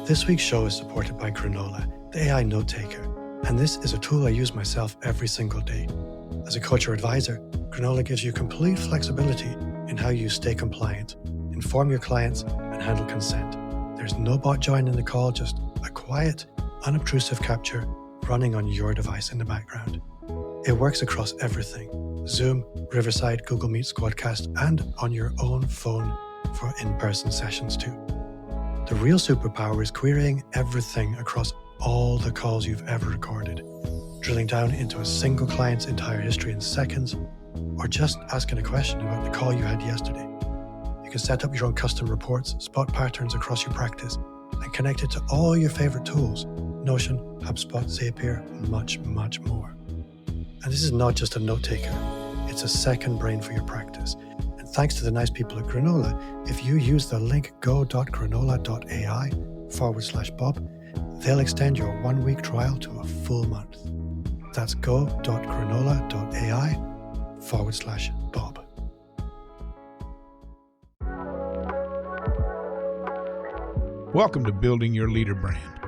This week's show is supported by Granola, the AI note taker, and this is a tool I use myself every single day. As a coach or advisor, Granola gives you complete flexibility in how you stay compliant, inform your clients, and handle consent. There's no bot joining the call, just a quiet, unobtrusive capture running on your device in the background. It works across everything: Zoom, Riverside, Google Meet, Squadcast, and on your own phone for in-person sessions too. The real superpower is querying everything across all the calls you've ever recorded, drilling down into a single client's entire history in seconds, or just asking a question about the call you had yesterday. You can set up your own custom reports, spot patterns across your practice, and connect it to all your favorite tools: Notion, HubSpot, Zapier, and much, much more. And this is not just a note taker, it's a second brain for your practice. And thanks to the nice people at Granola, if you use the link go.granola.ai/Bob, they'll extend your 1-week trial to a full month. That's go.granola.ai/Bob. Welcome to Building Your Leader Brand.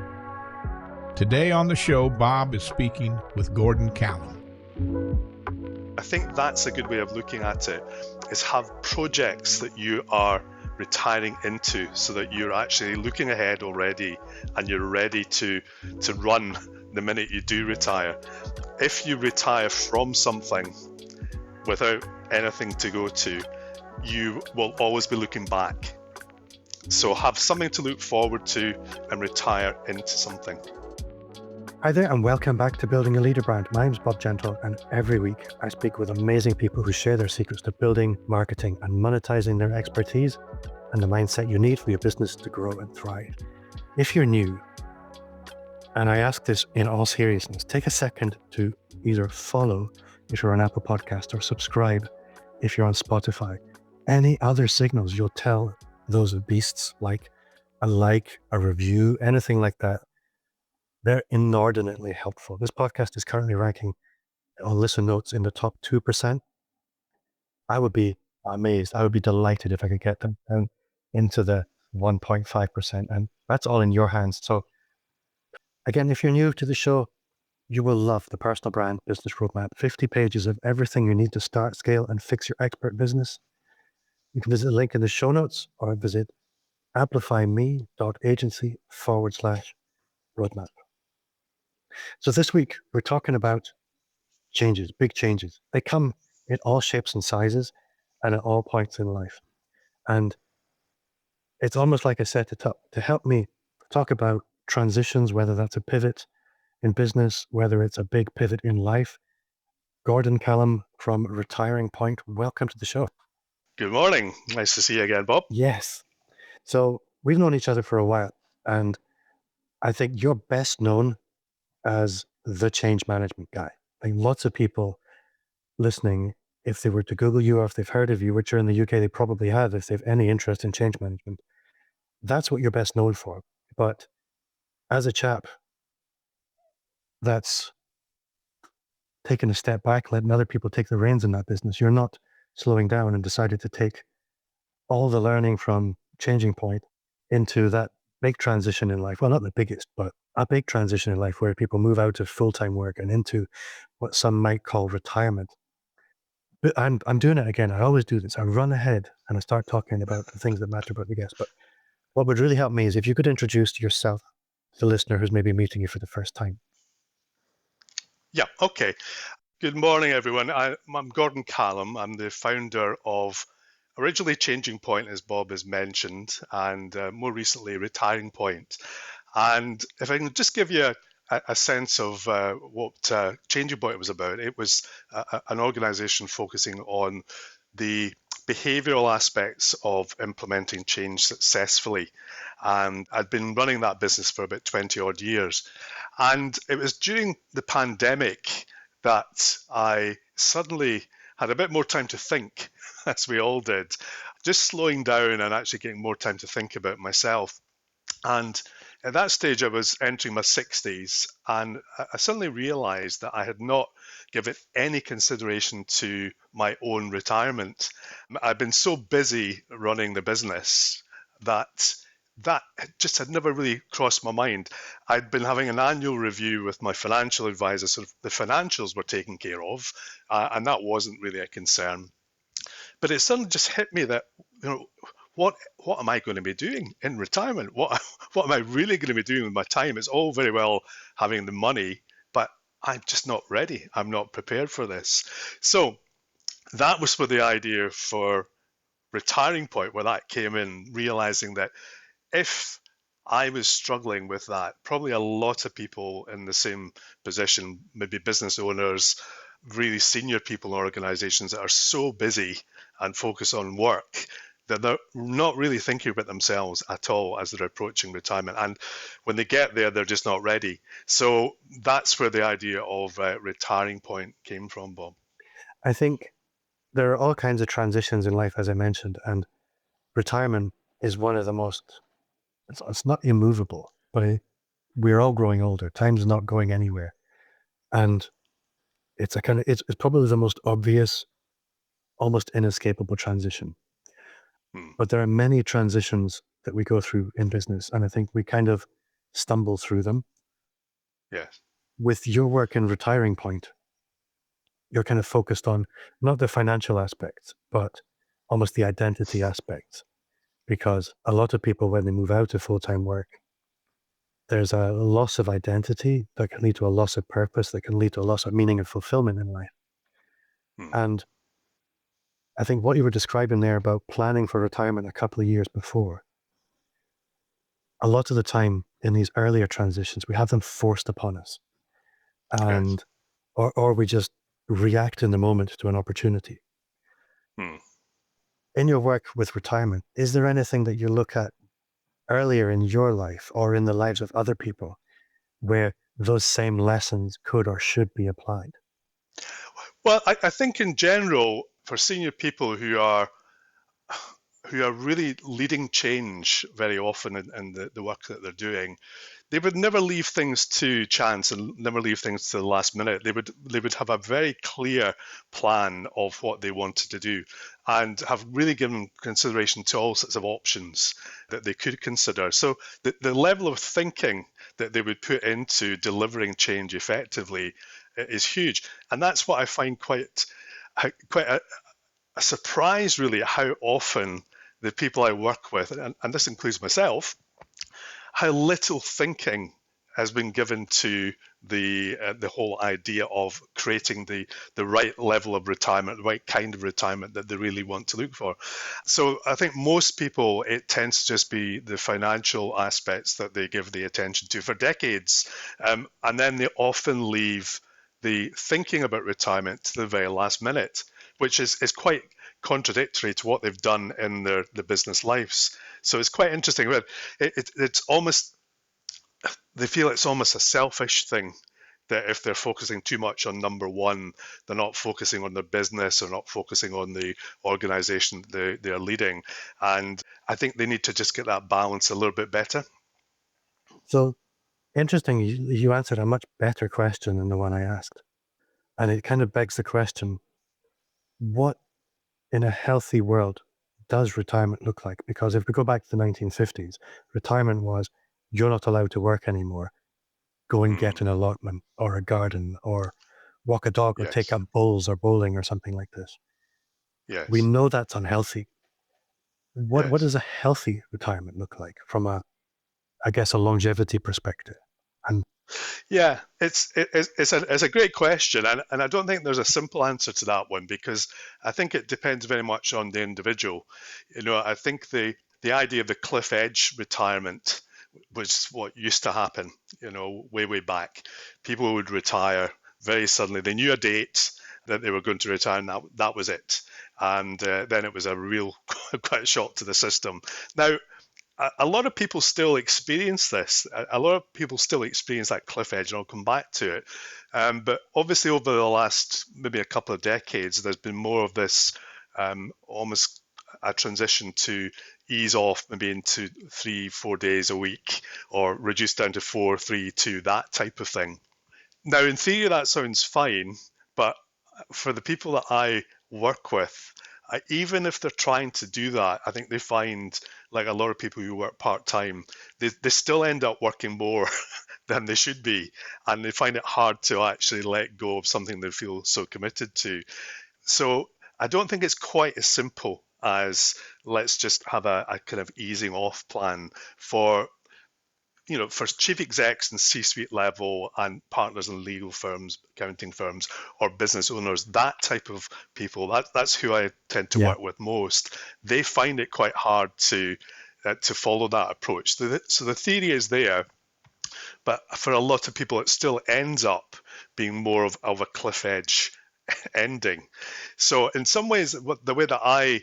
Today on the show, Bob is speaking with Gordon Callum. I think that's a good way of looking at it, is have projects that you are retiring into so that you're actually looking ahead already and you're ready to run the minute you do retire. If you retire from something without anything to go to, you will always be looking back. So have something to look forward to and retire into something. Hi there, and welcome back to Building a Leader Brand. My name's Bob Gentle, and every week I speak with amazing people who share their secrets to building, marketing, and monetizing their expertise and the mindset you need for your business to grow and thrive. If you're new, and I ask this in all seriousness, take a second to either follow if you're on Apple Podcast or subscribe if you're on Spotify. Any other signals you'll tell those beasts, like a review, anything like that. They're inordinately helpful. This podcast is currently ranking on listen notes in the top 2%. I would be amazed. I would be delighted if I could get them down into the 1.5%. And that's all in your hands. So again, if you're new to the show, you will love the Personal Brand Business Roadmap. 50 pages of everything you need to start, scale, and fix your expert business. You can visit the link in the show notes or visit amplifyme.agency/roadmap. So this week, we're talking about changes, big changes. They come in all shapes and sizes and at all points in life. And it's almost like I set it up to help me talk about transitions, whether that's a pivot in business, whether it's a big pivot in life. Gordon Callum from Retiring Point, welcome to the show. Good morning. Nice to see you again, Bob. Yes. So we've known each other for a while, and I think you're best known as the change management guy. Like lots of people listening, if they were to Google you or if they've heard of you, which are in the UK, they probably have, if they've any interest in change management, that's what you're best known for. But as a chap that's taken a step back, letting other people take the reins in that business, you're not slowing down and decided to take all the learning from Changing Point into that big transition in life. Well, not the biggest, but a big transition in life where people move out of full-time work and into what some might call retirement. But I'm doing it again. I always do this. I run ahead and I start talking about the things that matter about the guest. But what would really help me is if you could introduce yourself to the listener who's maybe meeting you for the first time. Yeah, okay. Good morning, everyone. I'm Gordon Callum. I'm the founder of originally Changing Point, as Bob has mentioned, and more recently Retiring Point. And if I can just give you a sense of what Changing Point was about, it was an organization focusing on the behavioral aspects of implementing change successfully. And I'd been running that business for about 20 odd years. And it was during the pandemic that I suddenly had a bit more time to think, as we all did, just slowing down and actually getting more time to think about myself. And at that stage, I was entering my 60s, and I suddenly realized that I had not given any consideration to my own retirement. I'd been so busy running the business that that just had never really crossed my mind. I'd been having an annual review with my financial advisor, so the financials were taken care of, and that wasn't really a concern. But it suddenly just hit me that, what am I going to be doing in retirement? What am I really going to be doing with my time? It's all very well having the money, but I'm just not ready. I'm not prepared for this. So that was where the idea for retiring point, where that came in, realizing that if I was struggling with that, probably a lot of people in the same position, maybe business owners, really senior people in organizations that are so busy and focus on work that they're not really thinking about themselves at all as they're approaching retirement. And when they get there, they're just not ready. So that's where the idea of retiring point came from, Bob. I think there are all kinds of transitions in life, as I mentioned, and retirement is one of the most, it's not immovable, but we're all growing older. Time's not going anywhere. And it's it's probably the most obvious, almost inescapable transition. But there are many transitions that we go through in business, and I think we kind of stumble through them. Yes. With your work in Retiring Point, you're kind of focused on not the financial aspects, but almost the identity aspects. Because a lot of people, when they move out of full-time work, there's a loss of identity that can lead to a loss of purpose, that can lead to a loss of meaning and fulfillment in life. And I think what you were describing there about planning for retirement a couple of years before, a lot of the time in these earlier transitions, we have them forced upon us. And, yes. or we just react in the moment to an opportunity. In your work with retirement, is there anything that you look at earlier in your life or in the lives of other people where those same lessons could or should be applied? Well, I think in general, for senior people who are really leading change very often in the work that they're doing, they would never leave things to chance and never leave things to the last minute. They would have a very clear plan of what they wanted to do and have really given consideration to all sorts of options that they could consider. So the level of thinking that they would put into delivering change effectively is huge. And that's what I find quite a surprise, really, how often the people I work with, and this includes myself, how little thinking has been given to the whole idea of creating the right level of retirement, the right kind of retirement that they really want to look for. So I think most people, it tends to just be the financial aspects that they give the attention to for decades, and then they often leave the thinking about retirement to the very last minute, which is quite contradictory to what they've done in their business lives. So it's quite interesting. But it's almost, they feel it's almost a selfish thing that if they're focusing too much on number one, they're not focusing on their business or not focusing on the organization they're leading. And I think they need to just get that balance a little bit better. So interesting, you answered a much better question than the one I asked. And it kind of begs the question, what in a healthy world does retirement look like? Because if we go back to the 1950s, retirement was, you're not allowed to work anymore. Go and get an allotment or a garden or walk a dog or take up bowls or bowling or something like this. Yes. We know that's unhealthy. What does a healthy retirement look like from a longevity perspective? And yeah, it's a great question, and I don't think there's a simple answer to that one, because I think it depends very much on the individual. I think the idea of the cliff edge retirement was what used to happen, way back. People would retire very suddenly. They knew a date that they were going to retire, and that was it. And then it was a real quite a shock to the system. Now, a lot of people still experience this. A lot of people still experience that cliff edge, and I'll come back to it. But obviously, over the last maybe a couple of decades, there's been more of this almost a transition to ease off, maybe into 3-4 days a week, or reduce down to 4, 3, 2, that type of thing. Now, in theory, that sounds fine, but for the people that I work with, even if they're trying to do that, I think they find, like a lot of people who work part-time, they still end up working more than they should be, and they find it hard to actually let go of something they feel so committed to. So I don't think it's quite as simple as let's just have a kind of easing off plan for for chief execs and C-suite level and partners in legal firms, accounting firms, or business owners, that type of people, that's who I tend to work with most. They find it quite hard to follow that approach. So the theory is there, but for a lot of people, it still ends up being more of a cliff edge ending. So in some ways, the way that I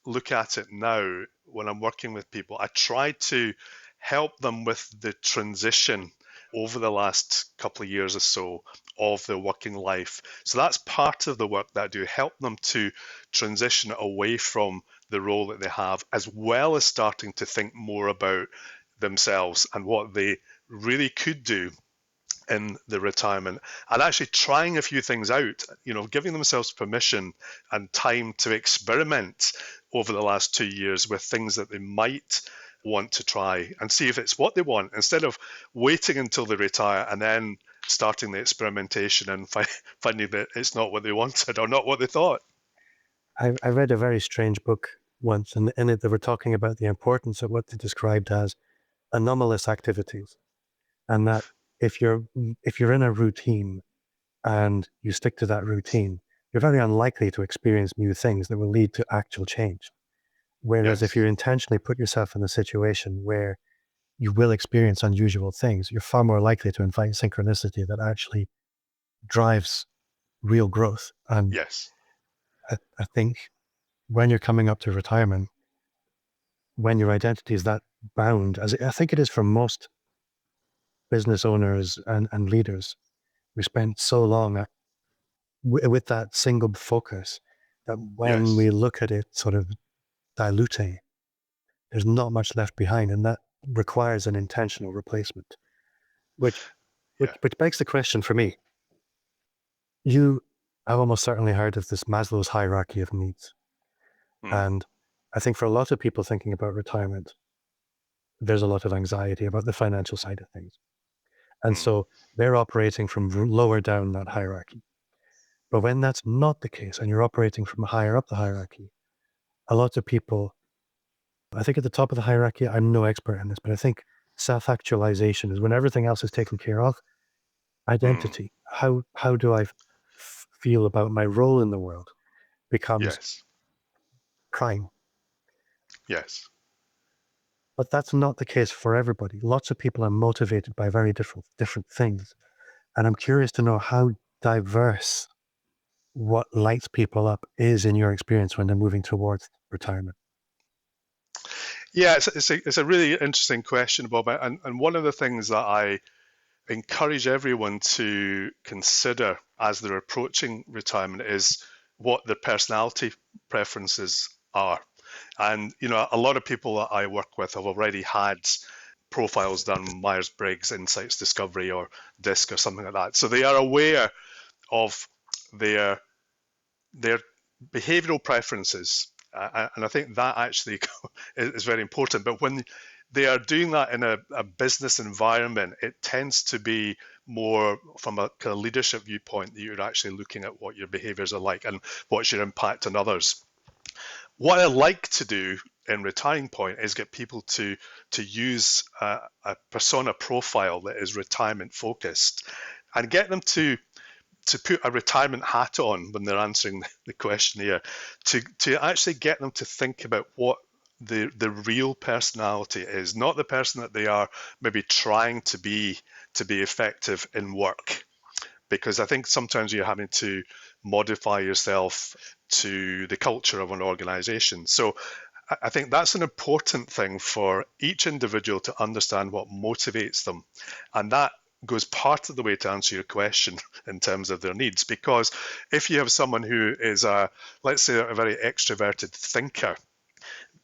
look at it now when I'm working with people, I try to help them with the transition over the last couple of years or so of their working life. So that's part of the work that I do, help them to transition away from the role that they have, as well as starting to think more about themselves and what they really could do in the retirement, and actually trying a few things out, giving themselves permission and time to experiment over the last 2 years with things that they might want to try and see if it's what they want, instead of waiting until they retire and then starting the experimentation and finding that it's not what they wanted or not what they thought. I read a very strange book once, and in it they were talking about the importance of what they described as anomalous activities, and that if you're in a routine and you stick to that routine, you're very unlikely to experience new things that will lead to actual change. Whereas if you intentionally put yourself in a situation where you will experience unusual things, you're far more likely to invite synchronicity that actually drives real growth. And Yes. I think when you're coming up to retirement, when your identity is that bound, as I think it is for most business owners and leaders, we spent so long with that single focus that when we look at it sort of diluting, there's not much left behind, and that requires an intentional replacement. Which begs the question for me. I've almost certainly heard of this Maslow's hierarchy of needs. And I think for a lot of people thinking about retirement, there's a lot of anxiety about the financial side of things. And so they're operating from lower down that hierarchy. But when that's not the case, and you're operating from higher up the hierarchy, a lot of people, I think at the top of the hierarchy, I'm no expert in this, but I think self-actualization is when everything else is taken care of. Identity, how do I feel about my role in the world, becomes prime. Yes. But that's not the case for everybody. Lots of people are motivated by very different things. And I'm curious to know how diverse what lights people up is in your experience when they're moving towards retirement. Yeah, it's a really interesting question, Bob. And one of the things that I encourage everyone to consider as they're approaching retirement is what their personality preferences are. And, a lot of people that I work with have already had profiles done, Myers-Briggs, Insights Discovery, or DISC, or something like that. So they are aware of their behavioral preferences. And I think that actually is very important. But when they are doing that in a business environment, it tends to be more from a kind of leadership viewpoint that you're actually looking at what your behaviors are like and what's your impact on others. What I like to do in Retiring Point is get people to use a persona profile that is retirement focused, and get them to put a retirement hat on when they're answering the questionnaire, to actually get them to think about what the real personality is, not the person that they are maybe trying to be effective in work. Because I think sometimes you're having to modify yourself to the culture of an organization. So I think that's an important thing for each individual to understand what motivates them. And that goes part of the way to answer your question in terms of their needs. Because if you have someone who is, let's say, a very extroverted thinker,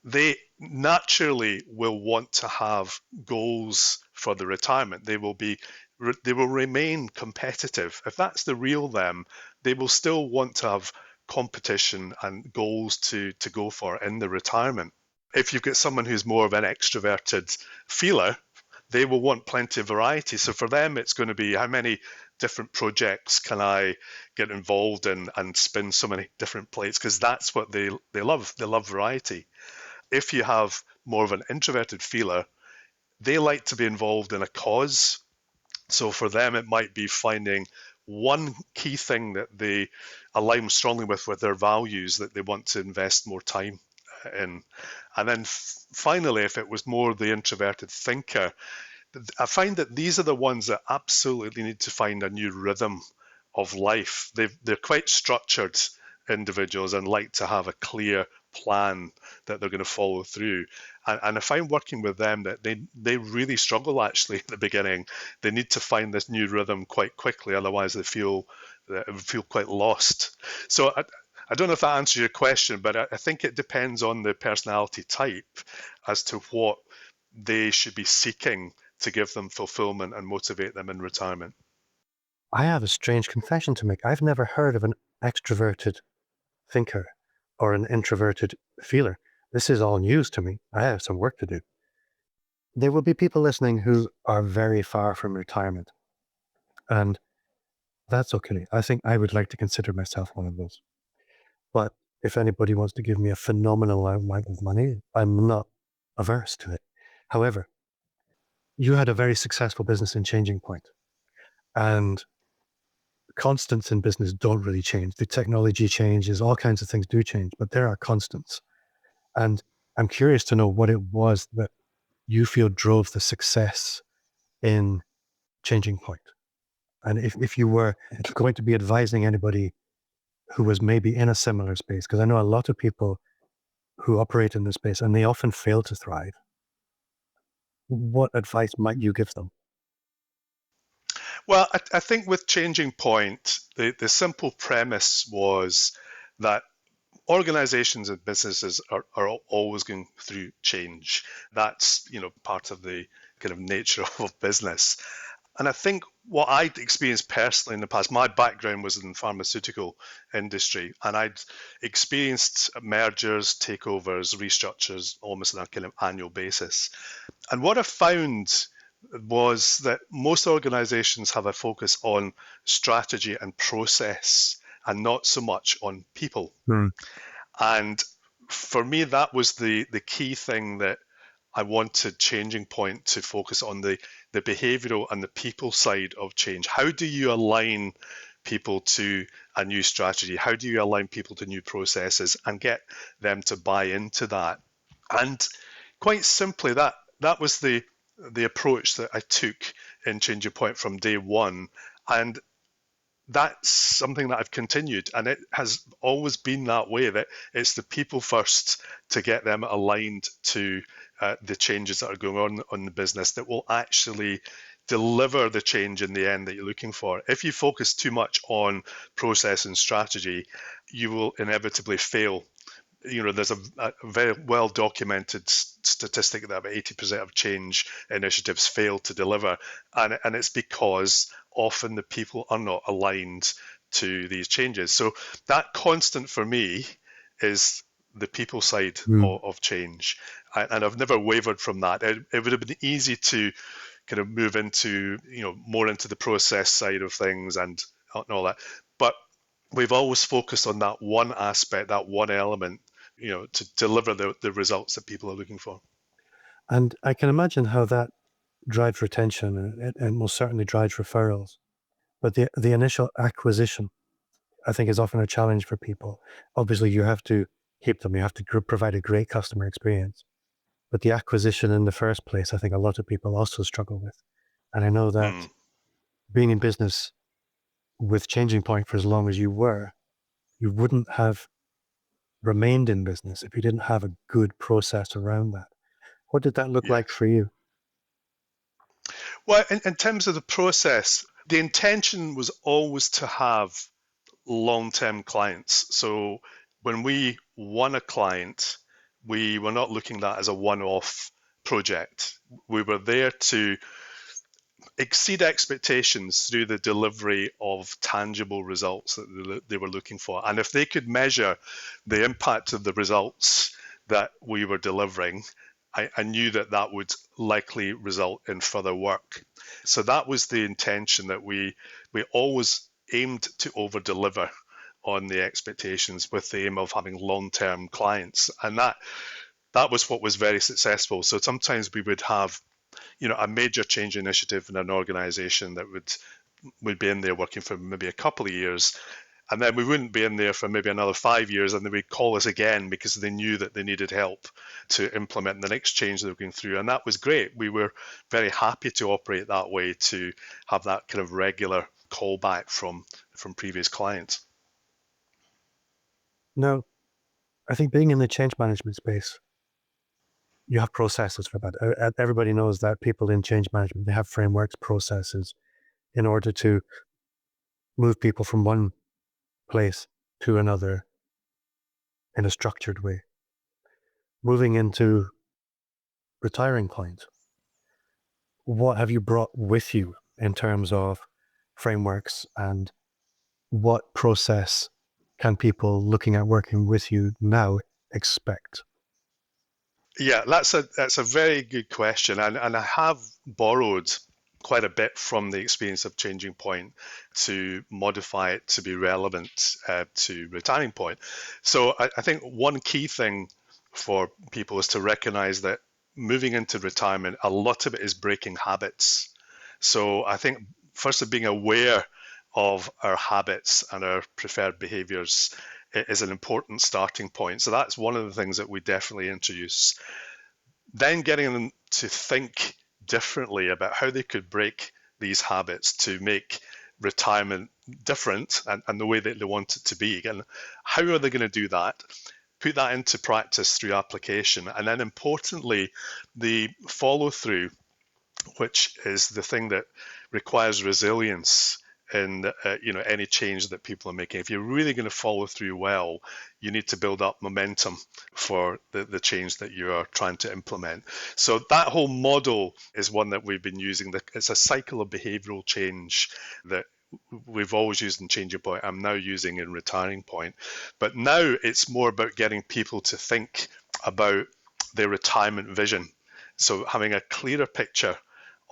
they naturally will want to have goals for the retirement. They will remain competitive. If that's the real them, they will still want to have competition and goals to go for in the retirement. If you've got someone who's more of an extroverted feeler, they will want plenty of variety. So for them, it's going to be how many different projects can I get involved in and spin so many different plates, because that's what they love. They love variety. If you have more of an introverted feeler, they like to be involved in a cause. So for them, it might be finding one key thing that they align strongly with their values that they want to invest more time in. And then finally, if it was more the introverted thinker, I find that these are the ones that absolutely need to find a new rhythm of life. They're quite structured individuals and like to have a clear plan that they're going to follow through. And I find working with them that they really struggle actually at the beginning. They need to find this new rhythm quite quickly, otherwise they feel quite lost. So I don't know if that answers your question, but I think it depends on the personality type as to what they should be seeking to give them fulfillment and motivate them in retirement. I have a strange confession to make. I've never heard of an extroverted thinker or an introverted feeler. This is all news to me. I have some work to do. There will be people listening who are very far from retirement, and that's okay. I think I would like to consider myself one of those. But if anybody wants to give me a phenomenal amount of money, I'm not averse to it. However, you had a very successful business in Changing Point, and constants in business don't really change. The technology changes, all kinds of things do change, but there are constants. And I'm curious to know what it was that you feel drove the success in Changing Point. And if you were going to be advising anybody who was maybe in a similar space, because I know a lot of people who operate in this space and they often fail to thrive, what advice might you give them? Well, I think with Changing Point, the simple premise was that organizations and businesses are always going through change. That's, part of the kind of nature of business. And I think what I'd experienced personally in the past, my background was in the pharmaceutical industry, and I'd experienced mergers, takeovers, restructures almost on a kind of annual basis. And what I found was that most organizations have a focus on strategy and process and not so much on people. And for me, that was the key thing that I wanted Changing Point to focus on, the behavioral and the people side of change. How do you align people to a new strategy? How do you align people to new processes and get them to buy into that? And quite simply, that was the approach that I took in Changing Point from day one. And that's something that I've continued, and it has always been that way, that it's the people first to get them aligned to the changes that are going on the business that will actually deliver the change in the end that you're looking for. If you focus too much on process and strategy, you will inevitably fail. There's a very well documented statistic that about 80% of change initiatives fail to deliver, and it's because often the people are not aligned to these changes. So that constant for me is the people side of change, and I've never wavered from that. It would have been easy to kind of move into more into the process side of things and all that, but we've always focused on that one aspect, that one element, to deliver the results that people are looking for. And I can imagine how that drives retention and most certainly drives referrals. But the initial acquisition, I think, is often a challenge for people. Obviously, you have to keep them. You have to provide a great customer experience. But the acquisition in the first place, I think a lot of people also struggle with. And I know that being in business with Changing Point for as long as you were, you wouldn't have remained in business if you didn't have a good process around that. What did that look like for you? Well, in terms of the process, the intention was always to have long-term clients. So when we won a client, we were not looking at that as a one-off project. We were there to exceed expectations through the delivery of tangible results that they were looking for. And if they could measure the impact of the results that we were delivering, I knew that would likely result in further work. So that was the intention, that we always aimed to over-deliver on the expectations with the aim of having long-term clients. And that was what was very successful. So sometimes we would have, a major change initiative in an organization that would be in there working for maybe a couple of years, and then we wouldn't be in there for maybe another 5 years, and they would call us again because they knew that they needed help to implement the next change they were going through. And that was great. We were very happy to operate that way, to have that kind of regular callback from previous clients. Now, I think being in the change management space, you have processes for that. Everybody knows that people in change management, they have frameworks, processes in order to move people from one place to another in a structured way. Moving into retiring point, what have you brought with you in terms of frameworks, and what process can people looking at working with you now expect? Yeah, that's a very good question, and I have borrowed quite a bit from the experience of Changing Point to modify it to be relevant to Retiring Point. So I think one key thing for people is to recognize that moving into retirement, a lot of it is breaking habits. So I think first, being aware of our habits and our preferred behaviors is an important starting point. So that's one of the things that we definitely introduce. Then getting them to think differently about how they could break these habits to make retirement different and the way that they want it to be. And how are they going to do that? Put that into practice through application. And then importantly, the follow through, which is the thing that requires resilience in any change that people are making. If you're really going to follow through well, you need to build up momentum for the change that you are trying to implement. So that whole model is one that we've been using. It's a cycle of behavioral change that we've always used in Changing Point. I'm now using in Retiring Point. But now it's more about getting people to think about their retirement vision. So having a clearer picture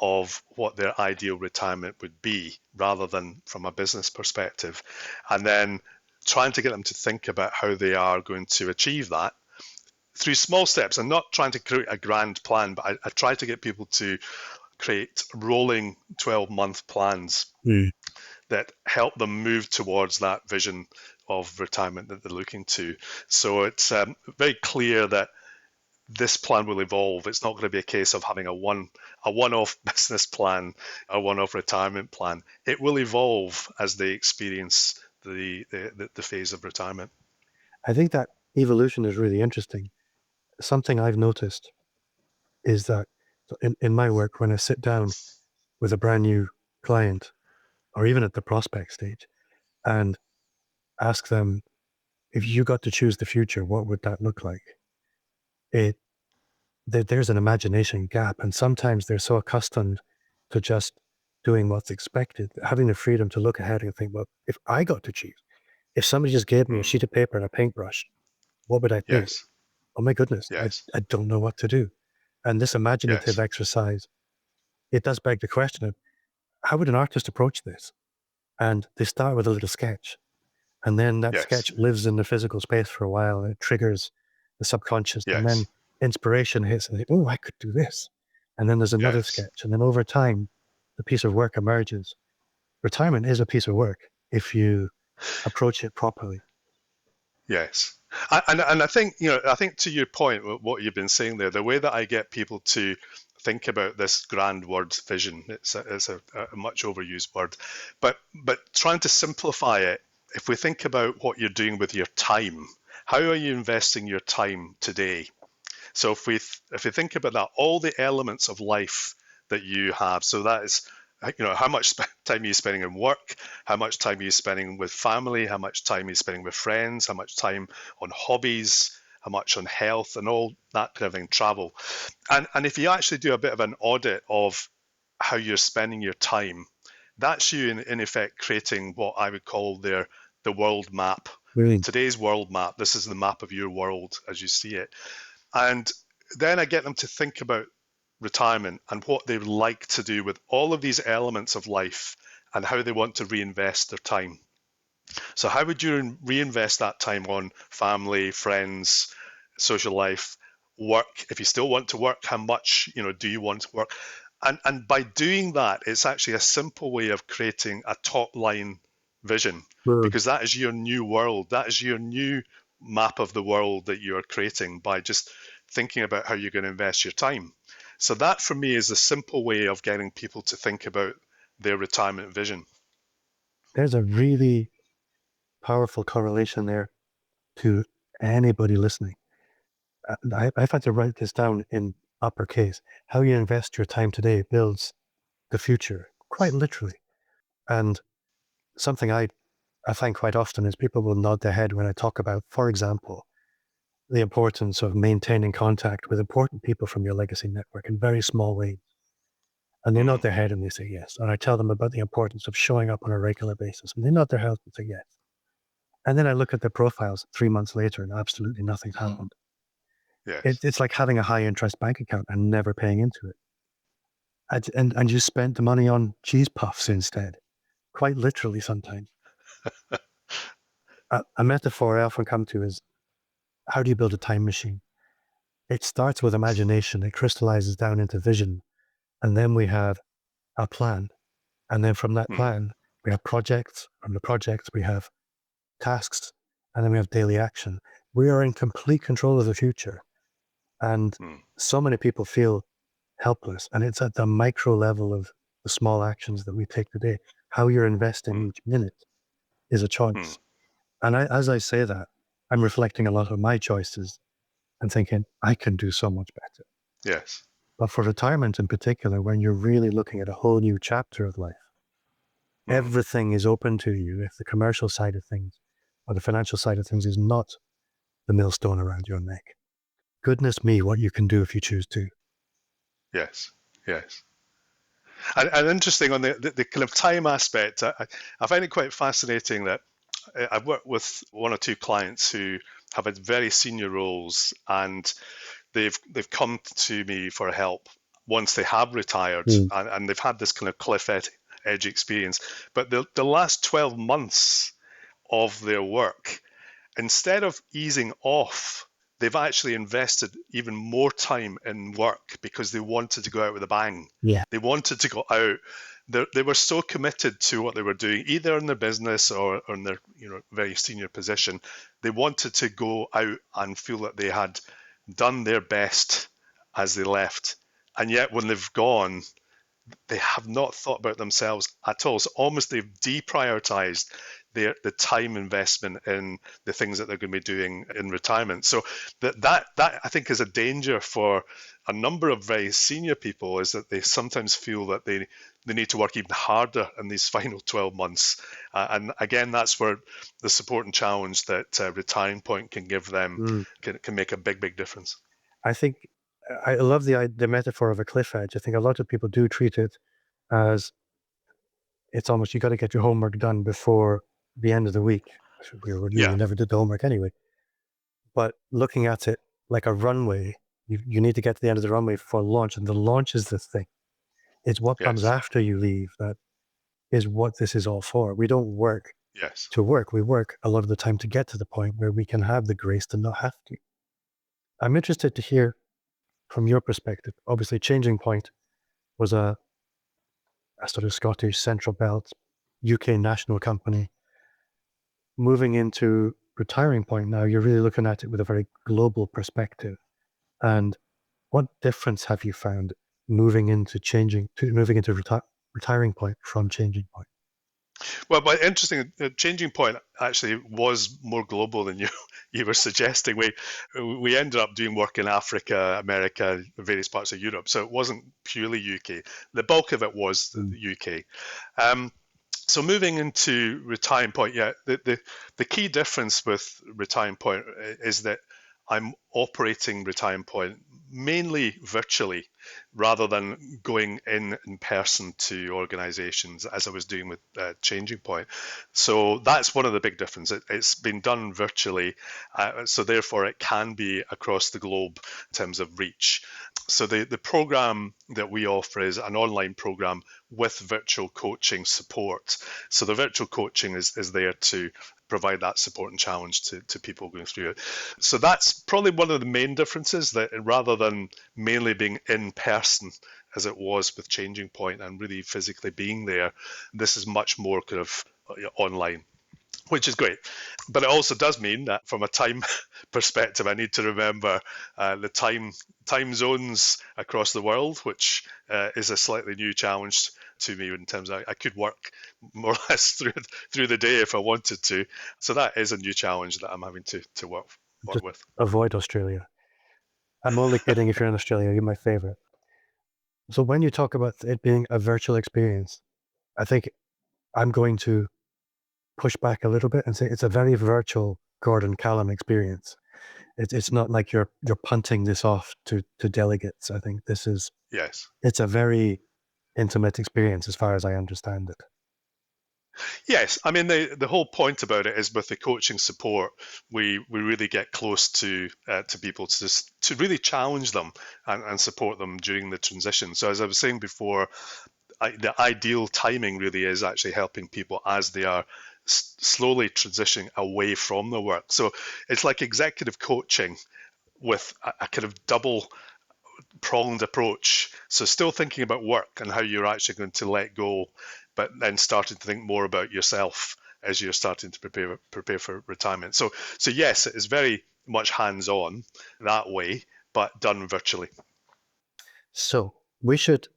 of what their ideal retirement would be, rather than from a business perspective, and then trying to get them to think about how they are going to achieve that through small steps. I'm not trying to create a grand plan, but I try to get people to create rolling 12-month plans that help them move towards that vision of retirement that they're looking to. So it's very clear that this plan will evolve. It's not going to be a case of having a one-off business plan, a one-off retirement plan. It will evolve as they experience the phase of retirement. I think that evolution is really interesting. Something I've noticed is that in my work, when I sit down with a brand new client, or even at the prospect stage, and ask them, if you got to choose the future, what would that look like? There's an imagination gap, and sometimes they're so accustomed to just doing what's expected, having the freedom to look ahead and think, well, if I got to choose, if somebody just gave me a sheet of paper and a paintbrush, what would I do? Yes. Oh my goodness, Yes. I don't know what to do. And this imaginative exercise, it does beg the question of, how would an artist approach this? And they start with a little sketch, and then that sketch lives in the physical space for a while, and it triggers the subconscious, and then inspiration hits, and they think, oh, I could do this. And then there's another sketch, and then over time, the piece of work emerges. Retirement is a piece of work if you approach it properly. Yes. And I think, I think to your point, what you've been saying there, the way that I get people to think about this grand word vision, it's a much overused word, but trying to simplify it. If we think about what you're doing with your time, how are you investing your time today? So if we think about that, all the elements of life that you have, so that is, how much time are you spending in work? How much time are you spending with family? How much time are you spending with friends? How much time on hobbies? How much on health and all that kind of thing, travel? And if you actually do a bit of an audit of how you're spending your time, that's you in effect creating what I would call the world map. Brilliant. Today's world map. This is the map of your world as you see it. And then I get them to think about retirement and what they would like to do with all of these elements of life and how they want to reinvest their time. So how would you reinvest that time on family, friends, social life, work? If you still want to work, how much, do you want to work? And by doing that, it's actually a simple way of creating a top line vision, because that is your new world. That is your new map of the world that you are creating by just thinking about how you're going to invest your time. So that for me is a simple way of getting people to think about their retirement vision. There's a really powerful correlation there to anybody listening. I've had to write this down in uppercase. How you invest your time today builds the future, quite literally. And something I find quite often is people will nod their head when I talk about, for example, the importance of maintaining contact with important people from your legacy network in very small ways. And they nod their head and they say yes. And I tell them about the importance of showing up on a regular basis. And they nod their head and say yes. And then I look at their profiles 3 months later and absolutely nothing's happened. Yes. It's like having a high interest bank account and never paying into it. And you spent the money on cheese puffs instead, quite literally sometimes. A metaphor I often come to is, how do you build a time machine? It starts with imagination, it crystallizes down into vision, and then we have a plan. And then from that plan, we have projects. From the projects, we have tasks, and then we have daily action. We are in complete control of the future. And so many people feel helpless. And it's at the micro level of the small actions that we take today. How you're investing each minute is a choice. And as I say that, I'm reflecting a lot of my choices and thinking, I can do so much better. Yes. But for retirement in particular, when you're really looking at a whole new chapter of life, everything is open to you. If the commercial side of things or the financial side of things is not the millstone around your neck, goodness me, what you can do if you choose to. Yes, yes. And interesting on the kind of time aspect, I find it quite fascinating that I've worked with one or two clients who have had very senior roles, and they've come to me for help once they have retired, and they've had this kind of cliff edge experience. But the last 12 months of their work, instead of easing off, they've actually invested even more time in work because they wanted to go out with a bang. Yeah. They wanted to go out. They were so committed to what they were doing, either in their business or in their very senior position. They wanted to go out and feel that they had done their best as they left. And yet when they've gone, they have not thought about themselves at all. So almost they've deprioritized the time investment in the things that they're going to be doing in retirement. So that I think is a danger for a number of very senior people, is that they sometimes feel that they need to work even harder in these final 12 months. And again, that's where the support and challenge that Retiring Point can give them can make a big difference. I think I love the metaphor of a cliff edge. I think a lot of people do treat it as it's almost, you got to get your homework done before the end of the week. We never did the homework anyway. But looking at it like a runway, you need to get to the end of the runway for launch, and the launch is the thing. It's what comes after you leave that is what this is all for. We don't work to work. We work a lot of the time to get to the point where we can have the grace to not have to. I'm interested to hear from your perspective. Obviously, Changing Point was a sort of Scottish central belt UK national company. Moving into Retiring Point now, you're really looking at it with a very global perspective. And what difference have you found moving into Retiring Point from Changing Point? Well, but interesting, Changing Point actually was more global than you were suggesting. We ended up doing work in Africa, America, various parts of Europe, so it wasn't purely UK. The bulk of it was the UK. So moving into Retiring Point, the key difference with Retiring Point is that I'm operating Retiring Point mainly virtually rather than going in person to organizations as I was doing with Changing Point. So that's one of the big differences. It's been done virtually, so therefore it can be across the globe in terms of reach. So the program that we offer is an online program with virtual coaching support. So the virtual coaching is there to provide that support and challenge to people going through it. So that's probably one of the main differences, that rather than mainly being in person as it was with Changing Point and really physically being there, this is much more kind of online, which is great. But it also does mean that from a time perspective, I need to remember the time zones across the world, which is a slightly new challenge to me in terms of I could work more or less through the day if I wanted to. So that is a new challenge that I'm having to work Just with. avoid Australia. I'm only kidding. If you're in Australia, you're my favorite. So when you talk about it being a virtual experience, I think I'm going to push back a little bit and say it's a very virtual Gordon Callum experience. It's not like you're punting this off to delegates. I think it's a very intimate experience as far as I understand it. Yes, I mean the whole point about it is with the coaching support, we really get close to people to really challenge them and support them during the transition. So as I was saying before, the ideal timing really is actually helping people as they are slowly transitioning away from the work. So it's like executive coaching with a kind of double pronged approach. So still thinking about work and how you're actually going to let go, but then starting to think more about yourself as you're starting to prepare for retirement. So yes, it is very much hands-on that way, but done virtually. So we should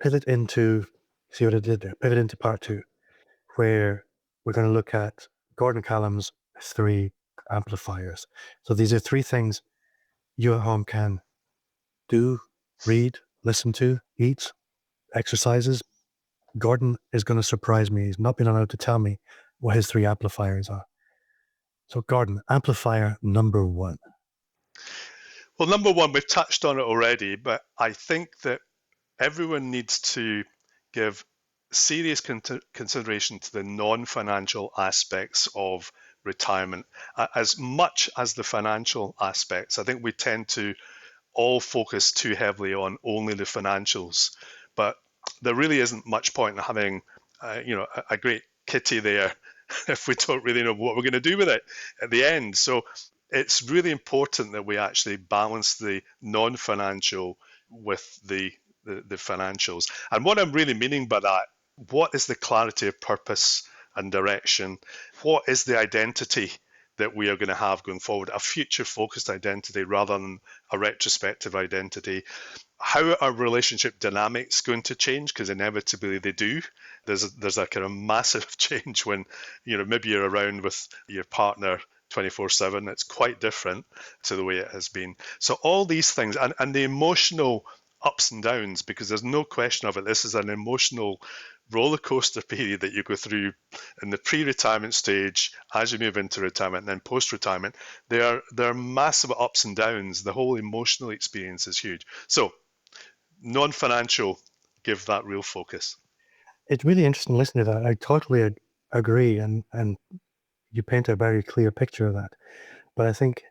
pivot into, see what I did there, pivot into part 2, where we're going to look at Gordon Callum's 3 amplifiers. So these are 3 things you at home can do, read, listen to, eat, exercises. Gordon is going to surprise me. He's not been allowed to tell me what his 3 amplifiers are. So Gordon, amplifier number 1. Well, number 1, we've touched on it already, but I think that everyone needs to give serious consideration to the non-financial aspects of retirement as much as the financial aspects. I think we tend to all focus too heavily on only the financials, but there really isn't much point in having a great kitty there if we don't really know what we're going to do with it at the end. So it's really important that we actually balance the non-financial with the financials. And what I'm really meaning by that, what is the clarity of purpose and direction? What is the identity that we are going to have going forward? A future-focused identity rather than a retrospective identity. How are relationship dynamics going to change? Because inevitably they do. There's a kind of massive change when maybe you're around with your partner 24/7. It's quite different to the way it has been. So all these things and the emotional ups and downs, because there's no question of it. This is an emotional roller coaster period that you go through in the pre-retirement stage as you move into retirement and then post-retirement. There are massive ups and downs. The whole emotional experience is huge. So non-financial, give that real focus. It's really interesting listening to that. I totally agree, and you paint a very clear picture of that. But I think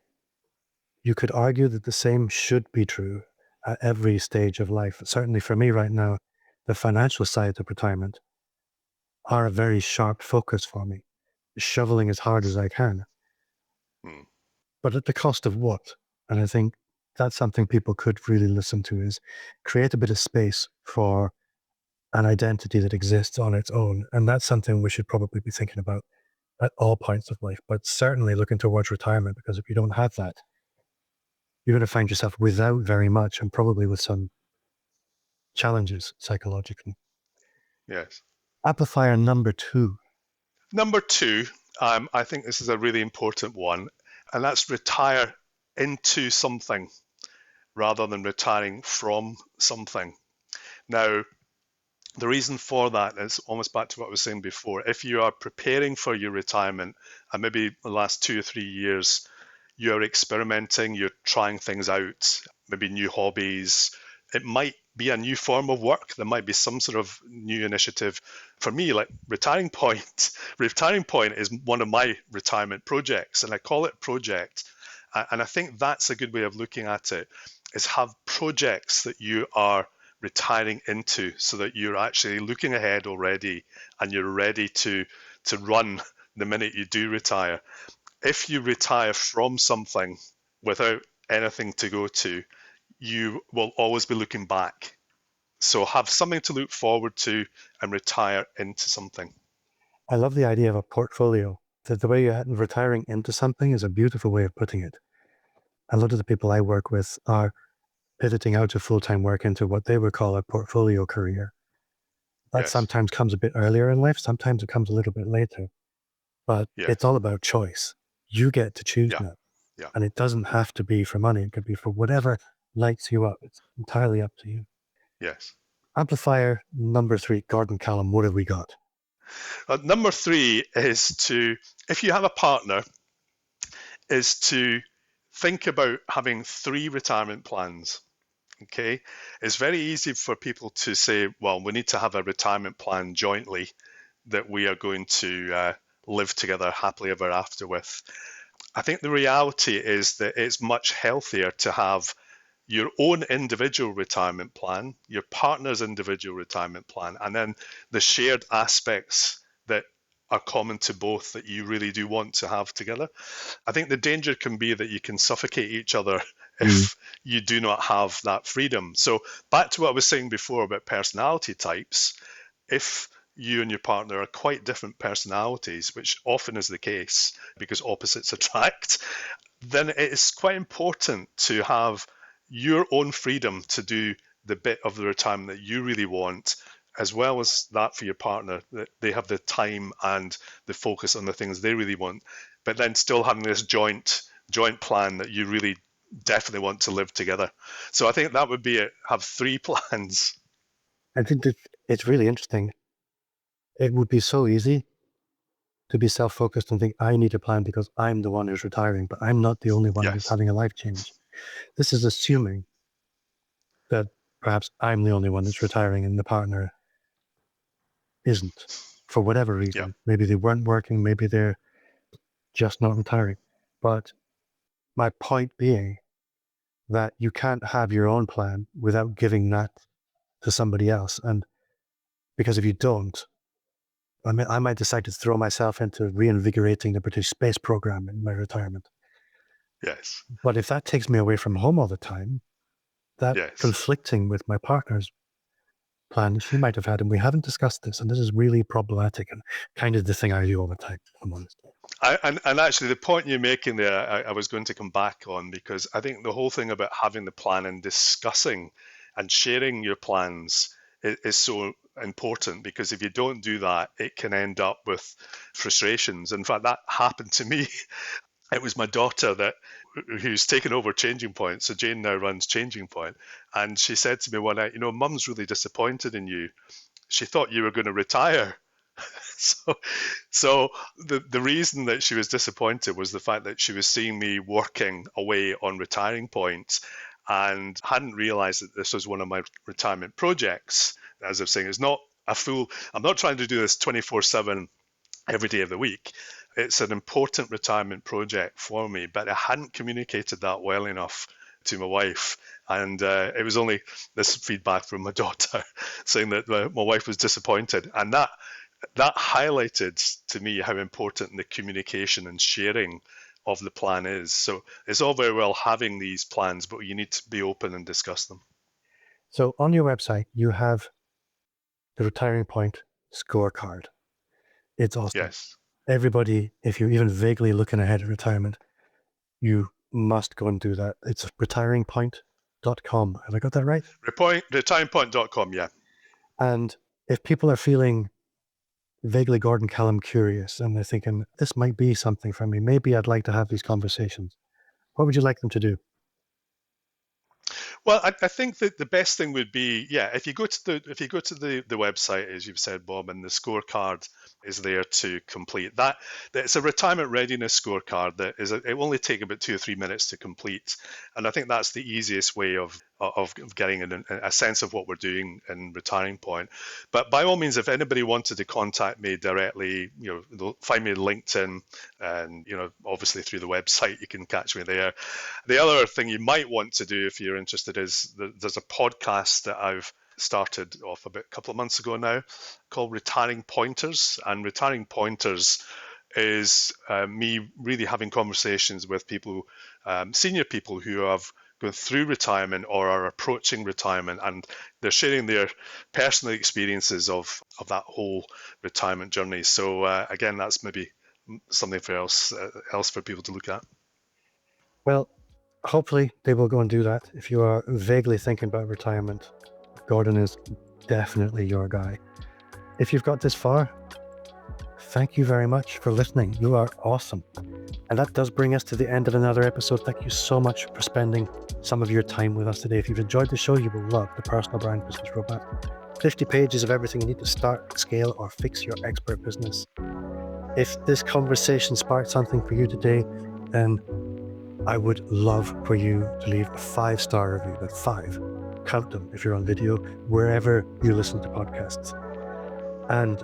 you could argue that the same should be true at every stage of life. Certainly for me right now, the financial side of retirement are a very sharp focus for me, shoveling as hard as I can. But at the cost of what? And I think that's something people could really listen to, is create a bit of space for an identity that exists on its own. And that's something we should probably be thinking about at all points of life, but certainly looking towards retirement, because if you don't have that, you're going to find yourself without very much and probably with some challenges psychologically. Yes. Amplifier number 2. Number 2, I think this is a really important one, and that's retire into something rather than retiring from something. Now, the reason for that is almost back to what I was saying before. If you are preparing for your retirement and maybe the last 2 or 3 years, you're experimenting, you're trying things out, maybe new hobbies. It might be a new form of work. There might be some sort of new initiative. For me, like Retiring Point, Retiring Point is one of my retirement projects, and I call it project. And I think that's a good way of looking at it, is have projects that you are retiring into, so that you're actually looking ahead already and you're ready to run the minute you do retire. If you retire from something without anything to go to, you will always be looking back. So have something to look forward to and retire into something. I love the idea of a portfolio. The way you're retiring into something is a beautiful way of putting it. A lot of the people I work with are pivoting out of full-time work into what they would call a portfolio career. That Yes. sometimes comes a bit earlier in life, sometimes it comes a little bit later. But Yes. it's all about choice. You get to choose now. Yeah. And it doesn't have to be for money. It could be for whatever lights you up. It's entirely up to you. Yes. Amplifier number 3, Gordon Callum, what have we got? Number 3 is to, if you have a partner, is to think about having 3 retirement plans. Okay, it's very easy for people to say, well, we need to have a retirement plan jointly that we are going to live together happily ever after with. I think the reality is that it's much healthier to have your own individual retirement plan, your partner's individual retirement plan, and then the shared aspects that are common to both that you really do want to have together. I think the danger can be that you can suffocate each other if you do not have that freedom. So back to what I was saying before about personality types, if you and your partner are quite different personalities, which often is the case because opposites attract, then it is quite important to have your own freedom to do the bit of the retirement that you really want, as well as that for your partner, that they have the time and the focus on the things they really want, but then still having this joint plan that you really definitely want to live together. So I think that would be it. Have 3 plans. I think that it's really interesting. It would be so easy to be self-focused and think, I need a plan because I'm the one who's retiring, but I'm not the only one who's having a life change. This is assuming that perhaps I'm the only one that's retiring and the partner isn't, for whatever reason. Yeah. Maybe they weren't working, maybe they're just not retiring. But my point being that you can't have your own plan without giving that to somebody else. And because if you don't, I might decide to throw myself into reinvigorating the British space program in my retirement. Yes. But if that takes me away from home all the time, that conflicting with my partner's plan she might have had, and we haven't discussed this, and this is really problematic and kind of the thing I do all the time, if I'm honest. And actually, the point you're making there, I was going to come back on, because I think the whole thing about having the plan and discussing and sharing your plans is so important, because if you don't do that, it can end up with frustrations. In fact, that happened to me. It was my daughter who's taken over Changing Point. So Jane now runs Changing Point. And she said to me one night, Mum's really disappointed in you. She thought you were going to retire. So the reason that she was disappointed was the fact that she was seeing me working away on Retiring Point and hadn't realized that this was one of my retirement projects. As I was saying, it's not I'm not trying to do this 24/7 every day of the week. It's an important retirement project for me, but I hadn't communicated that well enough to my wife. And it was only this feedback from my daughter saying that my wife was disappointed. And that highlighted to me how important the communication and sharing of the plan is. So it's all very well having these plans, but you need to be open and discuss them. So on your website, you have the Retiring Point scorecard. It's awesome. Yes. Everybody, if you're even vaguely looking ahead at retirement, you must go and do that. It's retiringpoint.com. Have I got that right? Retiringpoint.com, yeah. And if people are feeling vaguely Gordon Callum curious and they're thinking, this might be something for me, maybe I'd like to have these conversations, what would you like them to do? Well, I think that the best thing would be, if you go to the website, as you've said, Bob, and the scorecard is there to complete. It's a retirement readiness scorecard it will only take about 2 or 3 minutes to complete, and I think that's the easiest way of getting a sense of what we're doing in Retiring Point. But by all means, if anybody wanted to contact me directly, they'll find me on LinkedIn, and obviously through the website you can catch me there. The other thing you might want to do if you're interested is there's a podcast that I've started off about a couple of months ago now called Retiring Pointers. And Retiring Pointers is me really having conversations with people, senior people who have gone through retirement or are approaching retirement, and they're sharing their personal experiences of that whole retirement journey. So again, that's maybe something else for people to look at. Well, hopefully they will go and do that. If you are vaguely thinking about retirement, Gordon is definitely your guy. If you've got this far, thank you very much for listening. You are awesome. And that does bring us to the end of another episode. Thank you so much for spending some of your time with us today. If you've enjoyed the show, you will love the Personal Brand Business Roadmap. 50 pages of everything you need to start, scale, or fix your expert business. If this conversation sparked something for you today, then I would love for you to leave a 5-star review. That's 5. Count them if you're on video, wherever you listen to podcasts. And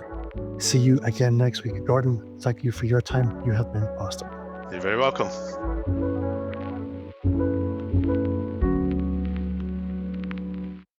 see you again next week. Gordon, thank you for your time. You have been awesome. You're very welcome.